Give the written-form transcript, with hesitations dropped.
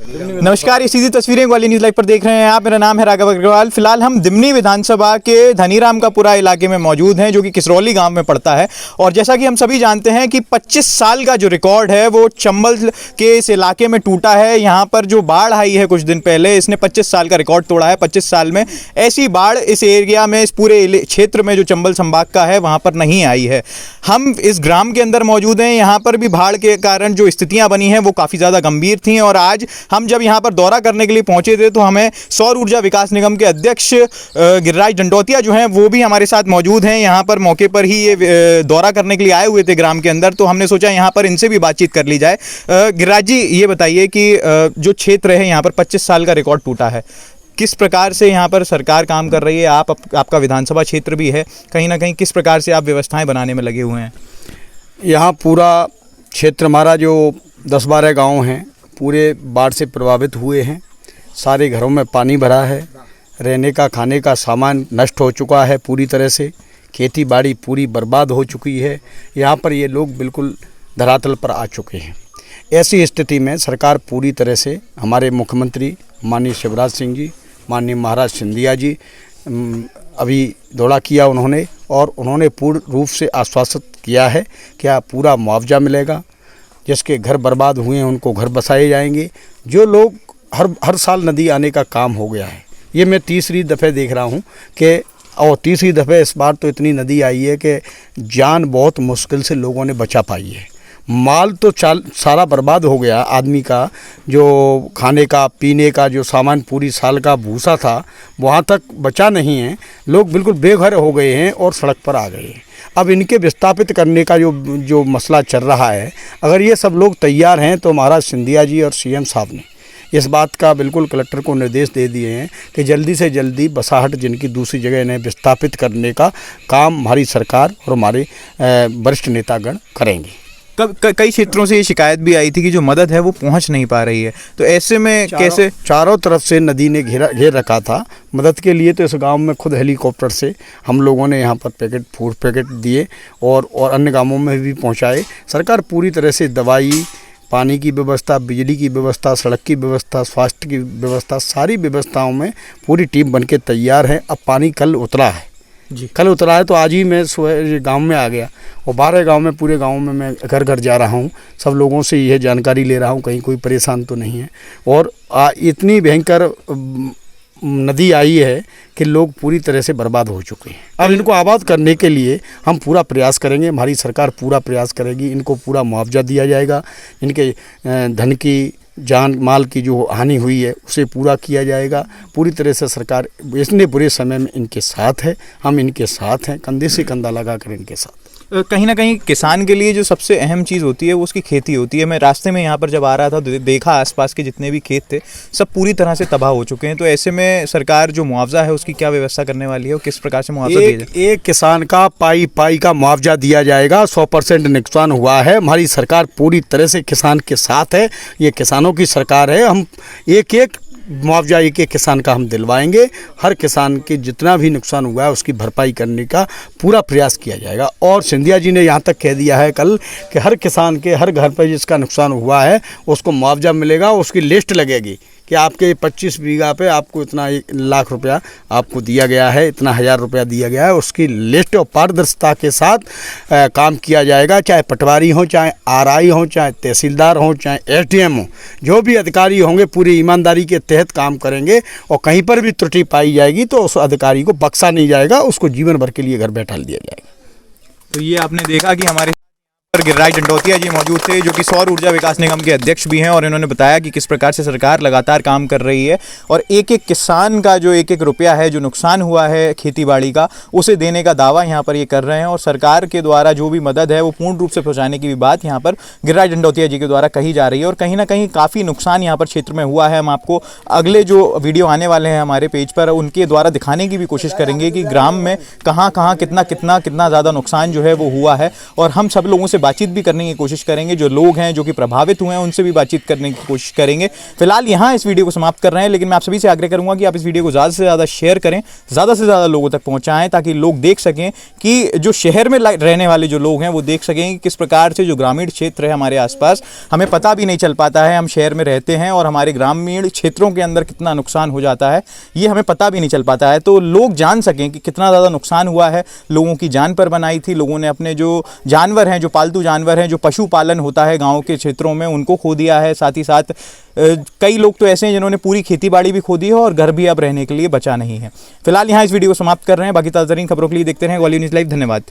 नमस्कार, ये सीधी तस्वीरें ग्वालियर न्यूज़ लाइव पर देख रहे हैं आप। मेरा नाम है राघव अग्रवाल। फिलहाल हम दिमनी विधानसभा के धनीराम का पूरा इलाके में मौजूद हैं, जो कि किसरौली गांव में पड़ता है। और जैसा कि हम सभी जानते हैं कि 25 साल का जो रिकॉर्ड है वो चंबल के इस इलाके में टूटा है। यहाँ पर जो बाढ़ आई है कुछ दिन पहले, इसने 25 साल का रिकॉर्ड तोड़ा है। 25 साल में ऐसी बाढ़ इस एरिया में, इस पूरे क्षेत्र में जो चंबल संभाग का है वहाँ पर नहीं आई है। हम इस ग्राम के अंदर मौजूद हैं। यहाँ पर भी बाढ़ के कारण जो स्थितियाँ बनी हैं वो काफ़ी ज़्यादा गंभीर थी। और आज हम जब यहाँ पर दौरा करने के लिए पहुंचे थे तो हमें सौर ऊर्जा विकास निगम के अध्यक्ष गिरिराज दंडोतिया जो हैं वो भी हमारे साथ मौजूद हैं। यहाँ पर मौके पर ही ये दौरा करने के लिए आए हुए थे ग्राम के अंदर, तो हमने सोचा यहाँ पर इनसे भी बातचीत कर ली जाए। गिरिराज जी, ये बताइए कि जो क्षेत्र है यहाँ पर 25 साल का रिकॉर्ड टूटा है, किस प्रकार से यहाँ पर सरकार काम कर रही है? आपका विधानसभा क्षेत्र भी है, कहीं ना कहीं किस प्रकार से आप व्यवस्थाएँ बनाने में लगे हुए हैं? यहाँ पूरा क्षेत्र हमारा जो 10-12 गाँव हैं पूरे बाढ़ से प्रभावित हुए हैं। सारे घरों में पानी भरा है, रहने का खाने का सामान नष्ट हो चुका है पूरी तरह से, खेती बाड़ी पूरी बर्बाद हो चुकी है। यहाँ पर ये लोग बिल्कुल धरातल पर आ चुके हैं। ऐसी स्थिति में सरकार पूरी तरह से, हमारे मुख्यमंत्री माननीय शिवराज सिंह जी, माननीय महाराज सिंधिया जी अभी दौरा किया उन्होंने, और उन्होंने पूर्ण रूप से आश्वासित किया है कि पूरा मुआवजा मिलेगा। जिसके घर बर्बाद हुए हैं उनको घर बसाए जाएंगे। जो लोग हर साल नदी आने का काम हो गया है, ये मैं तीसरी दफ़े देख रहा हूँ कि, और तीसरी दफ़े इस बार तो इतनी नदी आई है कि जान बहुत मुश्किल से लोगों ने बचा पाई है। माल तो सारा बर्बाद हो गया, आदमी का जो खाने का पीने का जो सामान पूरी साल का भूसा था वहाँ तक बचा नहीं है। लोग बिल्कुल बेघर हो गए हैं और सड़क पर आ गए हैं। अब इनके विस्थापित करने का जो मसला चल रहा है, अगर ये सब लोग तैयार हैं तो महाराज सिंधिया जी और सीएम साहब ने इस बात का बिल्कुल कलेक्टर को निर्देश दे दिए हैं कि जल्दी से जल्दी बसाहट जिनकी दूसरी जगह इन्हें विस्थापित करने का काम हमारी सरकार और हमारे वरिष्ठ नेतागण करेंगे। कई क्षेत्रों से ये शिकायत भी आई थी कि जो मदद है वो पहुंच नहीं पा रही है, तो ऐसे में कैसे? चारों तरफ से नदी ने घेर रखा था मदद के लिए। तो इस गांव में खुद हेलीकॉप्टर से हम लोगों ने यहाँ पर फूड पैकेट दिए और अन्य गांवों में भी पहुँचाए। सरकार पूरी तरह से दवाई, पानी की व्यवस्था, बिजली की व्यवस्था, सड़क की व्यवस्था, स्वास्थ्य की व्यवस्था, सारी व्यवस्थाओं में पूरी टीम बनके तैयार है। अब पानी कल उतरा है जी, कल उतरा है तो आज ही मैं गांव में आ गया और 12 गांव में, पूरे गांव में मैं घर घर जा रहा हूं। सब लोगों से यह जानकारी ले रहा हूं कहीं कोई परेशान तो नहीं है। और इतनी भयंकर नदी आई है कि लोग पूरी तरह से बर्बाद हो चुके हैं। अब इनको आबाद करने के लिए हम पूरा प्रयास करेंगे, हमारी सरकार पूरा प्रयास करेगी। इनको पूरा मुआवजा दिया जाएगा, इनके धन की, जान माल की जो हानि हुई है उसे पूरा किया जाएगा। पूरी तरह से सरकार इतने बुरे समय में इनके साथ है, हम इनके साथ हैं, कंधे से कंधा लगाकर इनके साथ। कहीं ना कहीं किसान के लिए जो सबसे अहम चीज़ होती है वो उसकी खेती होती है। मैं रास्ते में यहाँ पर जब आ रहा था देखा आसपास के जितने भी खेत थे सब पूरी तरह से तबाह हो चुके हैं। तो ऐसे में सरकार जो मुआवजा है उसकी क्या व्यवस्था करने वाली है और किस प्रकार से मुआवजा दिया जाए? एक किसान का पाई का मुआवजा दिया जाएगा। 100% नुकसान हुआ है, हमारी सरकार पूरी तरह से किसान के साथ है। ये किसानों की सरकार है। हम एक मुआवजा एक किसान का हम दिलवाएंगे। हर किसान के जितना भी नुकसान हुआ है उसकी भरपाई करने का पूरा प्रयास किया जाएगा। और सिंधिया जी ने यहाँ तक कह दिया है कल कि हर किसान के हर घर पर जिसका नुकसान हुआ है उसको मुआवजा मिलेगा। उसकी लिस्ट लगेगी कि आपके 25 बीघा पे आपको इतना 1 लाख रुपया आपको दिया गया है, इतना 1000 रुपया दिया गया है। उसकी लिस्ट और पारदर्शिता के साथ काम किया जाएगा। चाहे पटवारी हो, चाहे आरआई हो, चाहे तहसीलदार हो, चाहे एसडीएम हो, जो भी अधिकारी होंगे पूरी ईमानदारी के तहत काम करेंगे। और कहीं पर भी त्रुटि पाई जाएगी तो उस अधिकारी को बख्शा नहीं जाएगा, उसको जीवन भर के लिए घर बैठा दिया जाएगा। तो ये आपने देखा कि हमारे गिरिराज दंडोतिया जी मौजूद थे, जो कि सौर ऊर्जा विकास निगम के अध्यक्ष भी हैं, और इन्होंने बताया कि किस प्रकार से सरकार लगातार काम कर रही है और एक किसान का जो एक रुपया है जो नुकसान हुआ है खेतीबाड़ी का उसे देने का दावा यहाँ पर ये कर रहे हैं। और सरकार के द्वारा जो भी मदद है वो पूर्ण रूप से पहुँचाने की भी बात यहाँ पर गिरिराज दंडोतिया जी के द्वारा कही जा रही है। और कहीं ना कहीं काफ़ी नुकसान यहाँ पर क्षेत्र में हुआ है। हम आपको अगले जो वीडियो आने वाले हैं हमारे पेज पर उनके द्वारा दिखाने की भी कोशिश करेंगे कि ग्राम में कहाँ कितना ज़्यादा नुकसान जो है वो हुआ है। और हम सब लोगों से बातचीत भी करने की कोशिश करेंगे, जो लोग हैं जो कि प्रभावित हुए हैं उनसे भी बातचीत करने की कोशिश करेंगे। फिलहाल यहाँ इस वीडियो को समाप्त कर रहे हैं, लेकिन मैं आप सभी से आग्रह करूंगा कि आप इस वीडियो को ज़्यादा से ज़्यादा शेयर करें, ज़्यादा से ज़्यादा लोगों तक पहुँचाएँ, ताकि लोग देख सकें कि जो शहर में रहने वाले जो लोग हैं वो देख सकें कि किस प्रकार से जो ग्रामीण क्षेत्र है हमारे आसपास, हमें पता भी नहीं चल पाता है, हम शहर में रहते हैं और हमारे ग्रामीण क्षेत्रों के अंदर कितना नुकसान हो जाता है ये हमें पता भी नहीं चल पाता है। तो लोग जान सकें कि कितना ज़्यादा नुकसान हुआ है, लोगों की जान पर बनाई थी, लोगों ने अपने जो जानवर हैं, जो पालतू जानवर हैं, जो पशुपालन होता है गाँव के क्षेत्रों में, उनको खो दिया है। साथ ही साथ कई लोग तो ऐसे हैं जिन्होंने पूरी खेती बाड़ी भी खो दी है और घर भी अब रहने के लिए बचा नहीं है। फिलहाल यहाँ इस वीडियो को समाप्त कर रहे हैं। बाकी ताज़ा तरीन खबरों के लिए देखते रहें ग्वालियर न्यूज़ लाइव। धन्यवाद।